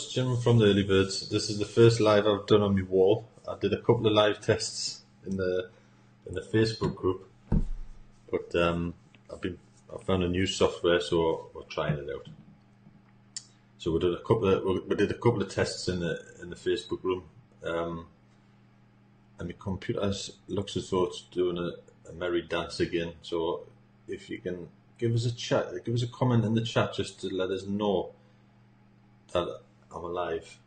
Jim from the Early Birds. This is the first live I've done on my wall. I did a couple of live tests in the Facebook group, but I found a new software, so we're trying it out. So we did a couple of tests in the Facebook room, and my computer looks as though it's doing a merry dance again. So if you can give us a comment in the chat just to let us know that I'm alive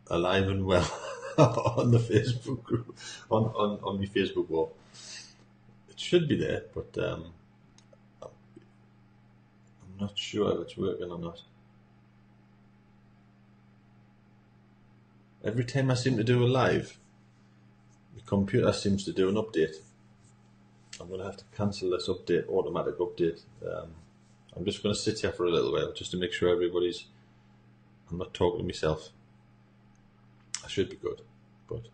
and well on the Facebook group, on my Facebook wall. It should be there, but I'm not sure if it's working or not. Every time I seem to do a live, the computer seems to do an update. I'm going to have to cancel this automatic update. I'm just going to sit here for a little while just to make sure I'm not talking to myself. I should be good, but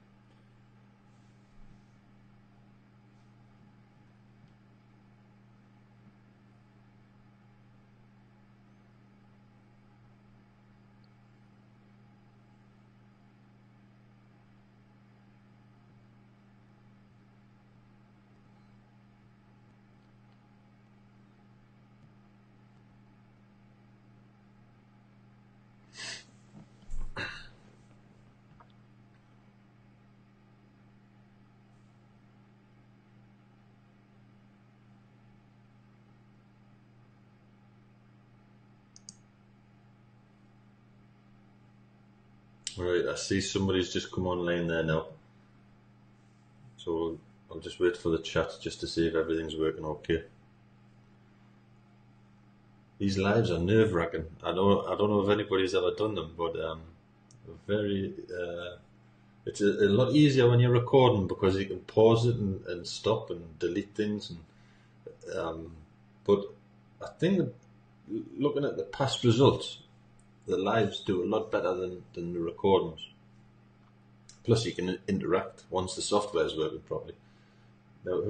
right, I see somebody's just come online there now. So I'll just wait for the chat just to see if everything's working okay. These lives are nerve-wracking. I don't know if anybody's ever done them, but it's a lot easier when you're recording because you can pause it and stop and delete things. But I think that looking at the past results, the lives do a lot better than the recordings. Plus, you can interact once the software is working properly. Now,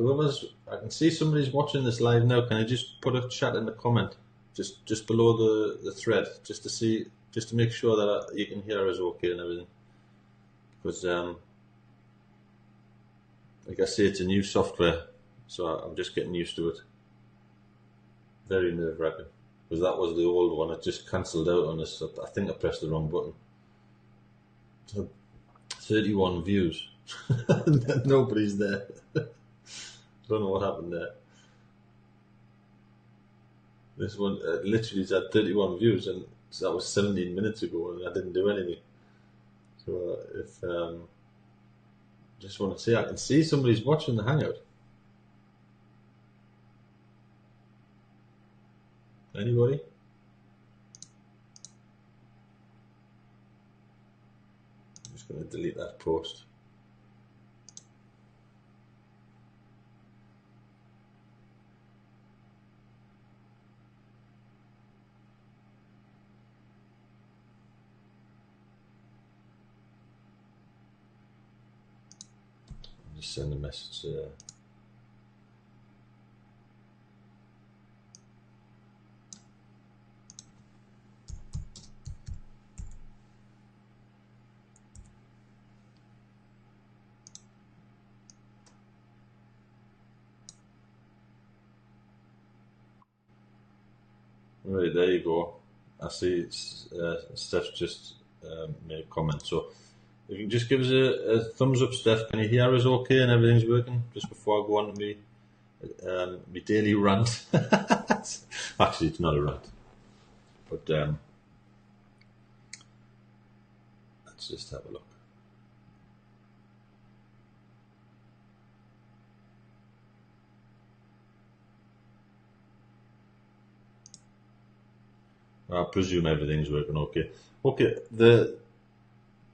I can see somebody's watching this live now. Can I just put a chat in the comment, just below the thread, just to make sure that you can hear us okay and everything? Because, like I say, it's a new software, so I'm just getting used to it. Very nerve-wracking. Because that was the old one, it just cancelled out on us. I think I pressed the wrong button. So 31 views. Nobody's there. Don't know what happened there. This one literally had 31 views, and that was 17 minutes ago, and I didn't do anything. So just want to say, I can see somebody's watching the Hangout. Anybody? I'm just going to delete that post. I'll just send a message there. Right, there you go. I see Steph just made a comment. So if you can just give us a thumbs up, Steph. Can you hear us okay and everything's working? Just before I go on to my daily rant. Actually, it's not a rant. But let's just have a look. I presume everything's working okay. Okay,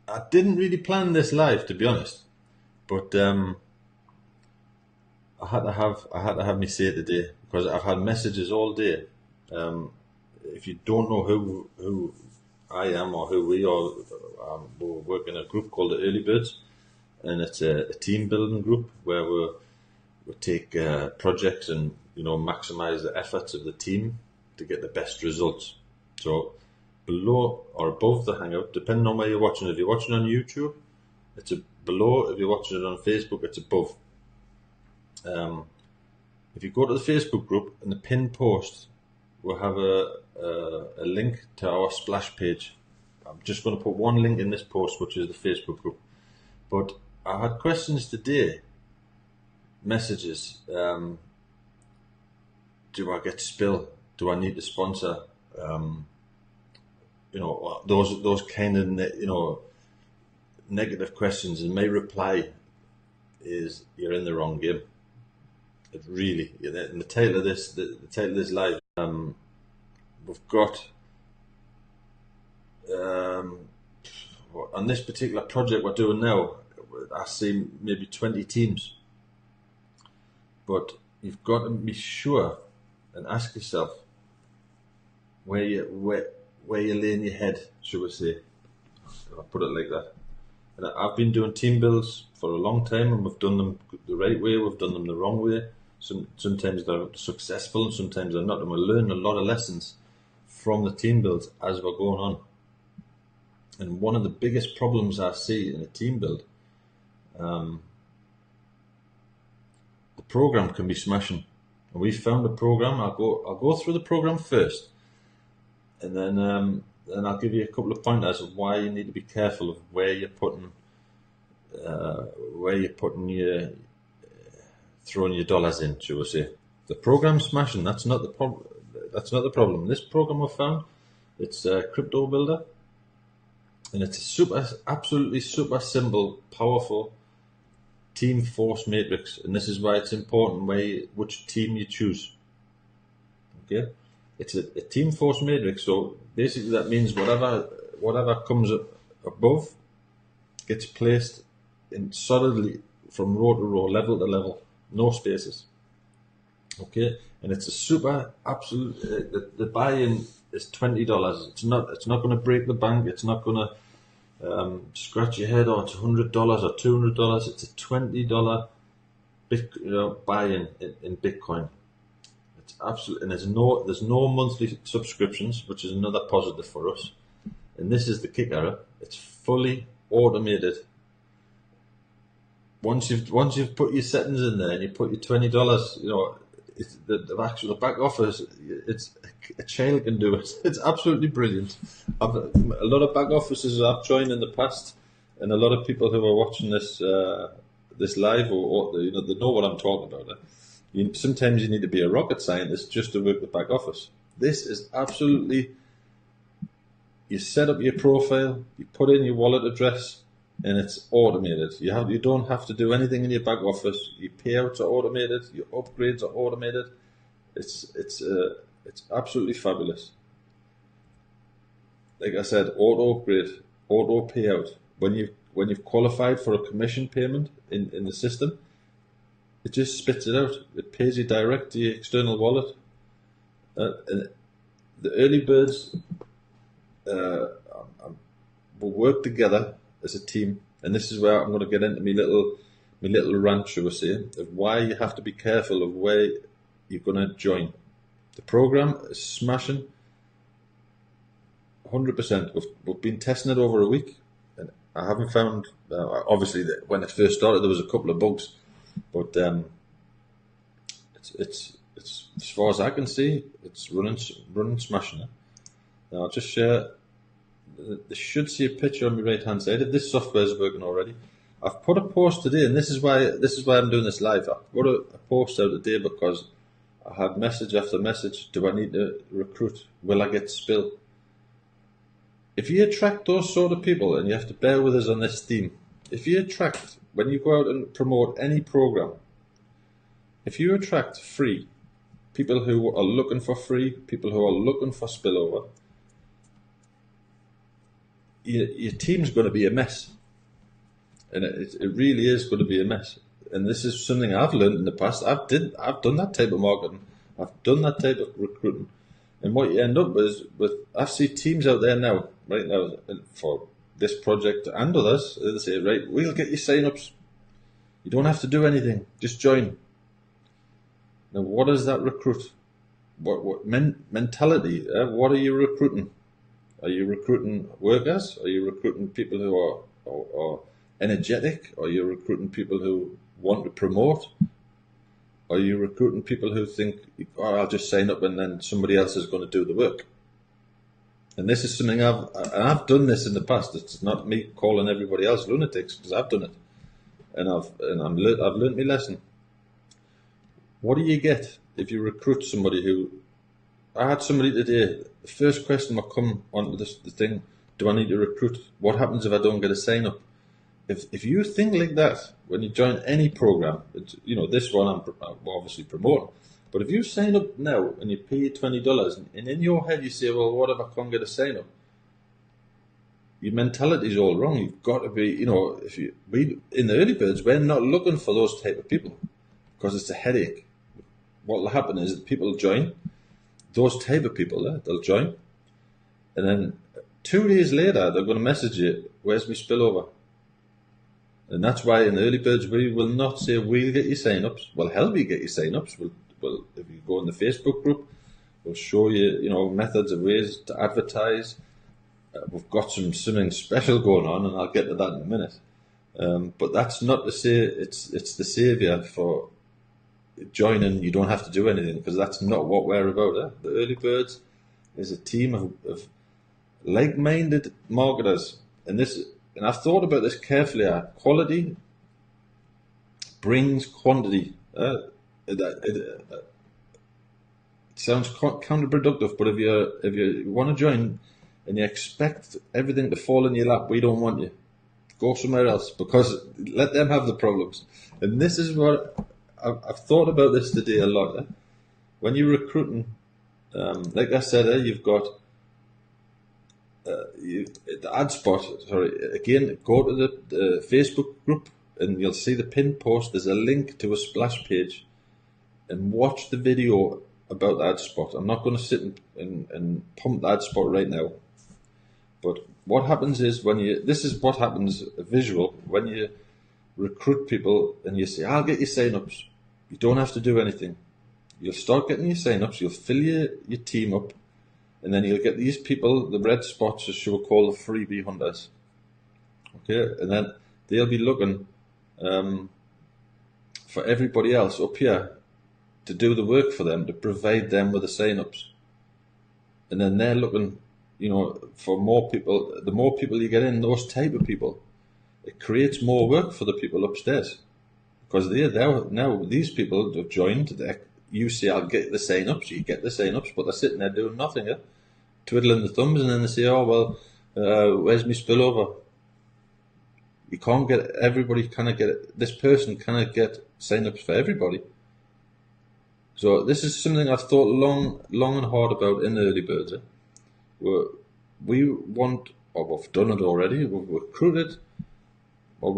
I didn't really plan this live, to be honest, but I had to have me say it today because I've had messages all day. If you don't know who I am or who we are, we work in a group called the Early Birds, and it's a team building group where we take projects and maximize the efforts of the team to get the best results. So below or above the Hangout, depending on where you're watching. If you're watching on YouTube, it's below. If you're watching it on Facebook, it's above. If you go to the Facebook group, in the pinned post, we'll have a link to our splash page. I'm just going to put one link in this post, which is the Facebook group. But I had questions today, messages. Do I get spill? Do I need to sponsor? Those kind of negative questions. And my reply is, you're in the wrong game. It really. In the title of this, the title of this live, we've got on this particular project we're doing now, I see maybe 20 teams. But you've got to be sure and ask yourself where you're laying your head, should we say. I'll put it like that. And I've been doing team builds for a long time, and we've done them the right way, we've done them the wrong way. Sometimes they're successful and sometimes they're not, and we're learning a lot of lessons from the team builds as we're going on. And one of the biggest problems I see in a team build, the program can be smashing. And we found a program. I'll go through the program first, and then I'll give you a couple of pointers of why you need to be careful of where you're putting your throwing your dollars in, shall we say. The program smashing, that's not the problem. That's not the problem. This program we found, it's a Crypto Builder, and it's absolutely super simple, powerful team force matrix. And this is why it's important which team you choose. Okay, it's a team force matrix. So basically, that means whatever comes up above gets placed in solidly from row to row, level to level, no spaces. Okay, and it's a super absolute. The buy-in is $20. It's not going to break the bank. It's not going to scratch your head. Or it's $100 or $200. It's a $20 buy-in in Bitcoin. It's absolute, and there's no monthly subscriptions, which is another positive for us. And this is the kicker. It's fully automated. Once you've put your settings in there and you put your $20, it's the back office. It's a child can do it. It's absolutely brilliant. A lot of back offices I've joined in the past, and a lot of people who are watching this live, or they know what I'm talking about. Sometimes you need to be a rocket scientist just to work the back office. This is absolutely. You set up your profile, you put in your wallet address, and it's automated. You don't have to do anything in your back office. Your payouts are automated. Your upgrades are automated. It's absolutely fabulous. Like I said, auto upgrade, auto payout. When you've qualified for a commission payment in the system, it just spits it out. It pays you direct to your external wallet. And the early birds will work together as a team, and this is where I'm going to get into my little rant, shall we say, of why you have to be careful of where you're going to join. The program is smashing, 100%. We've been testing it over a week, and I haven't found. Obviously, when it first started, there was a couple of bugs, but it's as far as I can see, it's running smashing. Now I'll just share. They should see a picture on my right hand side. If this software is working already, I've put a post today, and this is why I'm doing this live. I put a post out today because I had message after message. Do I need to recruit? Will I get spill? If you attract those sort of people, and you have to bear with us on this theme, if you attract, when you go out and promote any program, if you attract free people who are looking for free, people who are looking for spillover, your team's going to be a mess, and it really is going to be a mess. And this is something I've learned in the past. I've done that type of marketing. I've done that type of recruiting, and what you end up with I see teams out there right now for this project and others. They say, right, we'll get you sign-ups. You don't have to do anything. Just join. Now, what does that recruit? What mentality? What are you recruiting? Are you recruiting workers? Are you recruiting people who are energetic? Are you recruiting people who want to promote? Are you recruiting people who think, oh, I'll just sign up and then somebody else is going to do the work? And this is something I've done this in the past. It's not me calling everybody else lunatics, because I've done it, and I've learned my lesson. What do you get if you recruit somebody who? I had somebody today. The first question will come onto the thing: do I need to recruit? What happens if I don't get a sign up? If you think like that when you join any program, this one I'm obviously promoting. But if you sign up now and you pay $20, and in your head you say, well, what if I can't get a sign up? Your mentality is all wrong. You've got to be, in the early birds, we're not looking for those type of people because it's a headache. What will happen is that people join, those type of people, they'll join, and then 2 days later they're going to message you, where's my spillover? And that's why in the early birds we will not say we'll get you sign-ups. We'll help you get your sign-ups. Well, if you go in the Facebook group, we'll show you, methods and ways to advertise. We've got something special going on, and I'll get to that in a minute. But that's not to say it's the saviour for joining. You don't have to do anything, because that's not what we're about. The early birds is a team of like-minded marketers, and I've thought about this carefully. Quality brings quantity. It sounds counterproductive, but if you want to join and you expect everything to fall in your lap, we don't want you. Go somewhere else, because let them have the problems. And this is what I've thought about this today a lot. When you're recruiting, like I said, you've got the ad spot. Sorry, again, go to the Facebook group and you'll see the pinned post. There's a link to a splash page, and watch the video about the ad spot. I'm not going to sit and pump the ad spot right now, but what happens is this is what happens, a visual, when you recruit people and you say, I'll get you sign-ups. You don't have to do anything. You'll start getting your sign-ups, you'll fill your team up, and then you'll get these people, the red spots, as we'll call the freebie hunters. Okay, and then they'll be looking for everybody else up here to do the work for them, to provide them with the sign-ups. And then they're looking, for more people. The more people you get in, those type of people, it creates more work for the people upstairs. Because now these people have joined, you say, I'll get the sign-ups, you get the sign-ups, but they're sitting there doing nothing, twiddling the thumbs, and then they say, oh, well, where's my spillover? You can't get, everybody cannot get, this person cannot get sign-ups for everybody. So this is something I've thought long and hard about in the early birds. We want, or we've done it already, we're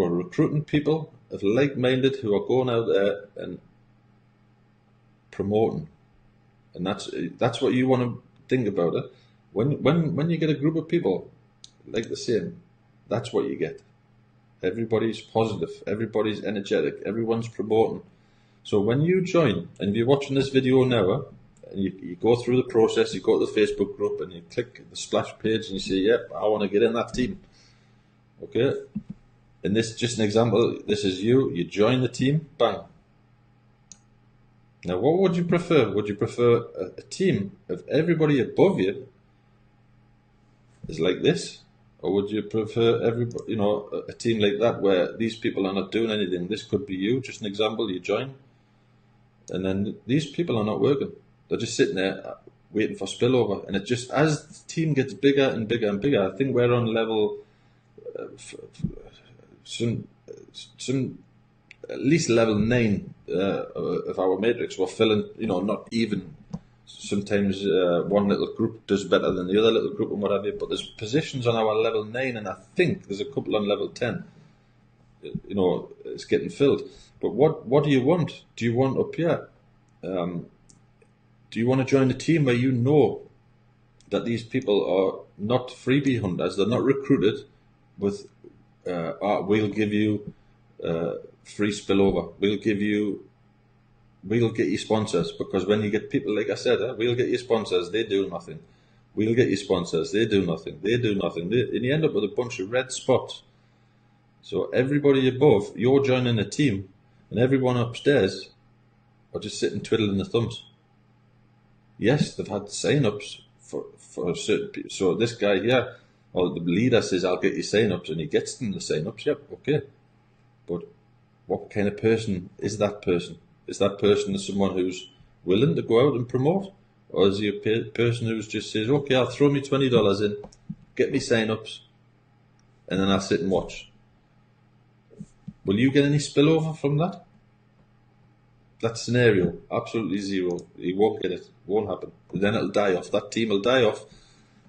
recruiting people of like-minded who are going out there and promoting. And that's what you want to think about it. When you get a group of people like the same, that's what you get. Everybody's positive, everybody's energetic, everyone's promoting. So when you join, and if you're watching this video now, and you go through the process, you go to the Facebook group and you click the splash page and you say, yep, I want to get in that team. Okay? And this is just an example. This is you join the team, bang. Now, what would you prefer? Would you prefer a team of everybody above you is like this? Or would you prefer everybody, a team like that where these people are not doing anything? This could be you, just an example, you join. And then these people are not working. They're just sitting there waiting for spillover. And it just, as the team gets bigger and bigger and bigger, I think we're on level, some at least level 9 of our matrix. We're filling, not even. Sometimes one little group does better than the other little group and what have you, but there's positions on our level 9, and I think there's a couple on level 10. It's getting filled. But what do you want? Do you want up here? Do you want to join a team where you know that these people are not freebie hunters? They're not recruited with, we'll give you free spillover. We'll get you sponsors, because when you get people, like I said, we'll get you sponsors, they do nothing. We'll get you sponsors. They do nothing. They do nothing. And you end up with a bunch of red spots. So everybody above, you're joining a team, and everyone upstairs are just sitting twiddling their thumbs. Yes, they've had sign-ups for certain people. So this guy here, or the leader says, I'll get you sign-ups, and he gets them the sign-ups. Yep, okay. But what kind of person is that person? Is that person someone who's willing to go out and promote? Or is he a person who just says, okay, I'll throw me $20 in, get me sign-ups, and then I'll sit and watch? Will you get any spillover from that? That scenario, absolutely zero. He won't get it. Won't happen. And then it'll die off. That team will die off.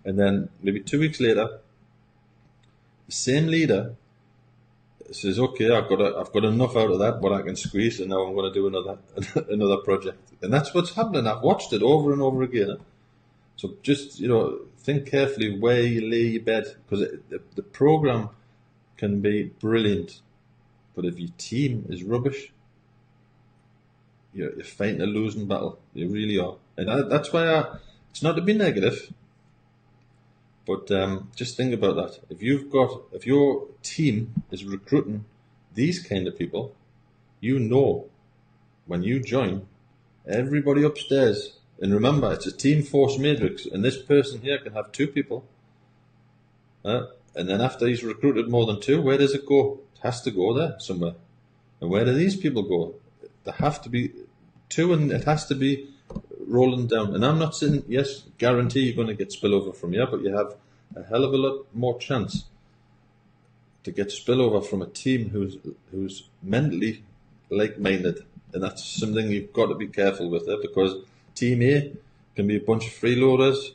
And then maybe 2 weeks later, the same leader says, okay, I've got enough out of that, but I can squeeze, and now I'm going to do another project. And that's what's happening. I've watched it over and over again. So just, think carefully where you lay your bed, because the program can be brilliant, but if your team is rubbish, you're fighting a losing battle. You really are. And that's why it's not to be negative, but just think about that. If your team is recruiting these kind of people, when you join, everybody upstairs, and remember, it's a team force matrix, and this person here can have 2 people. And then after he's recruited more than 2, where does it go? It has to go there somewhere. And where do these people go? There have to be 2, and it has to be rolling down. And I'm not saying, yes, guarantee you're going to get spillover from here, but you have a hell of a lot more chance to get spillover from a team who's mentally like-minded. And that's something you've got to be careful with there, because Team A can be a bunch of freeloaders,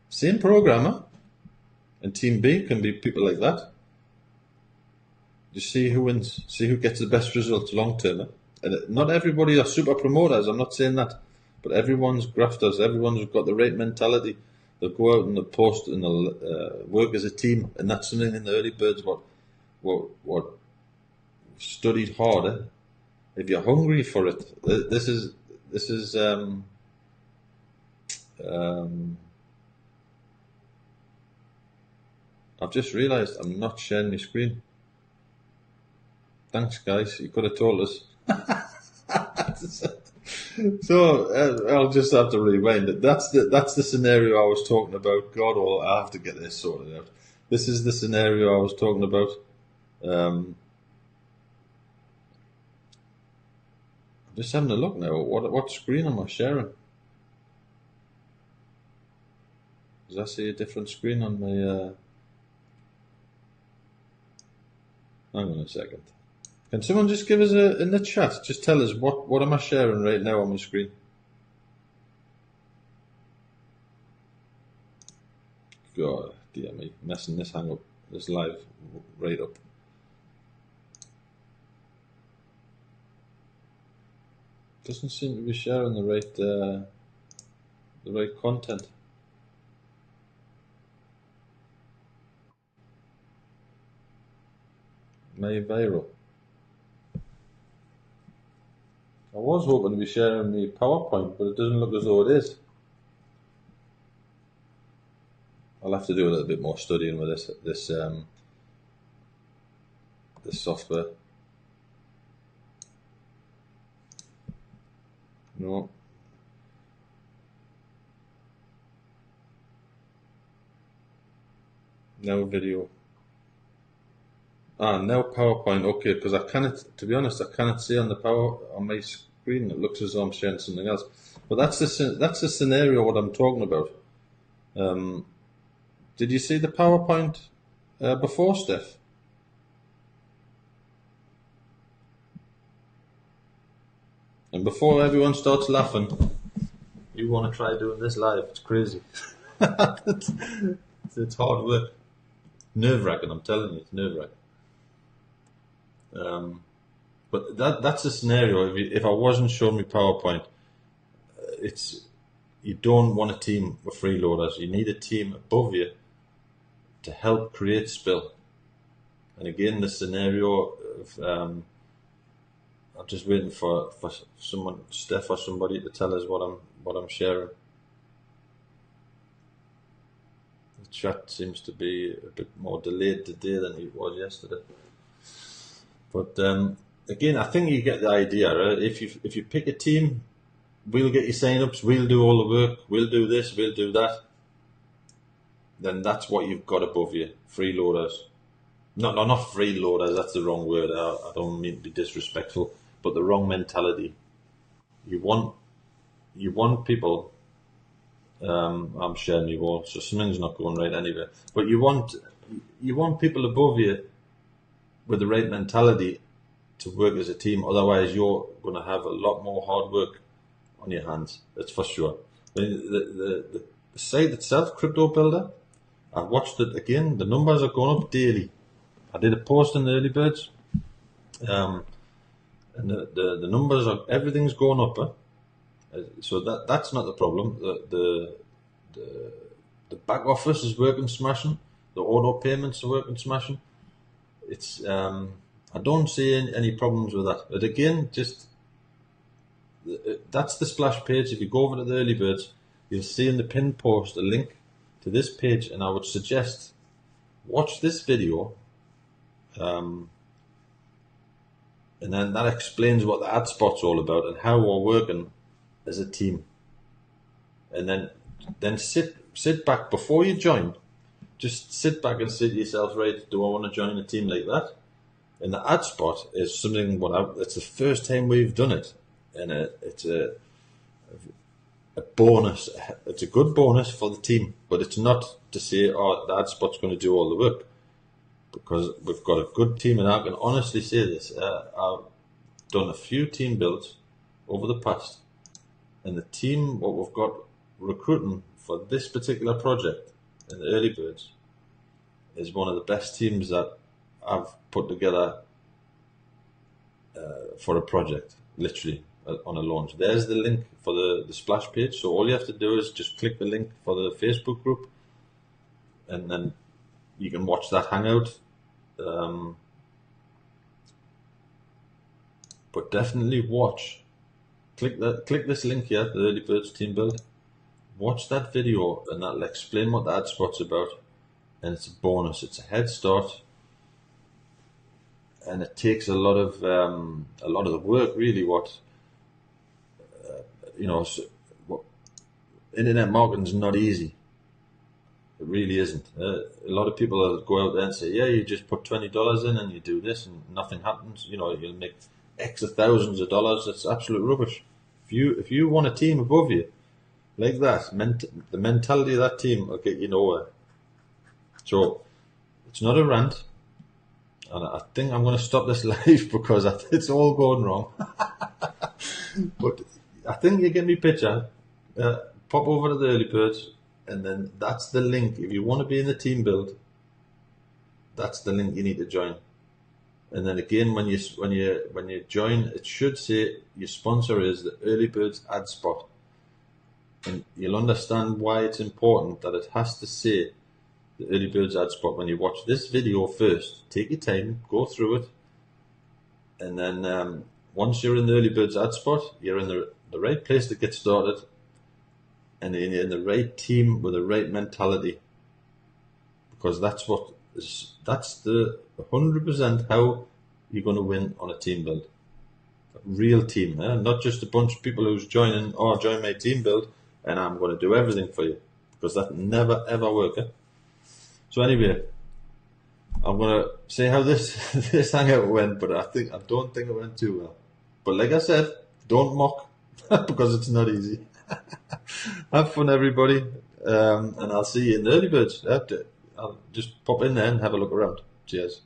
same programmer, and Team B can be people like that. You see who wins, see who gets the best results long term. And not everybody are super promoters, I'm not saying that, but everyone's grafters, everyone's got the right mentality. They'll go out and they'll post and they'll work as a team, and that's something in the early birds what studied harder. If you're hungry for it, this is I've just realised I'm not sharing my screen. Thanks, guys. You could have told us. So I'll just have to rewind it. That's the scenario I was talking about. God, I have to get this sorted out. This is the scenario I was talking about. I'm just having a look now. What screen am I sharing? Does I see a different screen on my? Hang on a second. Can someone just give us in the chat? Just tell us what am I sharing right now on my screen? God, dear me, messing this live right up. Doesn't seem to be sharing the right content. My viral. I was hoping to be sharing the PowerPoint, but it doesn't look as though it is. I'll have to do a little bit more studying with this software. No. No video. Now PowerPoint. Okay, because I cannot, to be honest, I cannot see on my screen. It looks as though I'm sharing something else. But that's the scenario what I'm talking about. Did you see the PowerPoint before, Steph? And before everyone starts laughing, you want to try doing this live? It's crazy. It's hard work. Nerve-wracking, I'm telling you, it's nerve-wracking. But that's the scenario. If I wasn't showing me PowerPoint, you don't want a team of freeloaders. You need a team above you to help create spill. And again, the scenario of I'm just waiting for someone, Steph or somebody, to tell us what I'm sharing. chat seems to be a bit more delayed today than it was yesterday. But again, I think you get the idea. Right? If you pick a team, we'll get your sign-ups, we'll do all the work, we'll do this, we'll do that. Then that's what you've got above you. Freeloaders. No, not freeloaders, that's the wrong word. I don't mean to be disrespectful, but the wrong mentality. You want people. I'm sharing my wall, so something's not going right anyway. But you want people above you with the right mentality to work as a team. Otherwise, you're going to have a lot more hard work on your hands. That's for sure. The site itself, Crypto Builder, I've watched it again. The numbers are going up daily. I did a post in the early birds, and the numbers are, everything's going up. So that's not the problem. The back office is working smashing. The auto payments are working smashing. It's I don't see any problems with that. But again, just that's the splash page. If you go over to the early birds, you'll see in the pinned post a link to this page, and I would suggest watch this video, and then that explains what the ad spot's all about and how we're working as a team. And then sit back before you join. Just sit back and say to yourself, right, do I want to join a team like that? And the ad spot is something it's the first time we've done it, and it's a bonus. It's a good bonus for the team, but it's not to say, oh, the ad spot's going to do all the work, because we've got a good team, and I can honestly say this. I've done a few team builds over the past, and the team what we've got recruiting for this particular project in the early birds is one of the best teams that I've put together for a project, literally on a launch. There's the link for the splash page. So all you have to do is just click the link for the Facebook group, and then you can watch that hangout. But definitely watch. Click this link here, the Early Birds Team Build. Watch that video, and that'll explain what the ad spot's about. And it's a bonus. It's a head start, and it takes a lot of the work. Really, internet marketing is not easy. It really isn't. A lot of people go out there and say, yeah, you just put $20 in and you do this and nothing happens. You'll make X of thousands of dollars. It's absolute rubbish. If you want a team above you like that, the mentality of that team will get you nowhere. So it's not a rant, and I think I'm going to stop this live because it's all going wrong. But I think you get me picture. Pop over to the early birds, and then that's the link. If you want to be in the team build, that's the link you need to join. And then again, when you join, it should say your sponsor is the Early Birds ad spot, and you'll understand why it's important that it has to say the Early Birds ad spot when you watch this video first. Take your time, go through it, and then once you're in the Early Birds ad spot, you're in the right place to get started, and you're in the right team with the right mentality, because that's the 100% how you're going to win on a team build. A real team, not just a bunch of people who's joining, join my team build and I'm going to do everything for you, because that never ever work. So anyway, I'm going to say how this hangout went, but I don't think it went too well. But like I said, don't mock because it's not easy. Have fun, everybody, and I'll see you in the early birds. I'll just pop in there and have a look around. Cheers.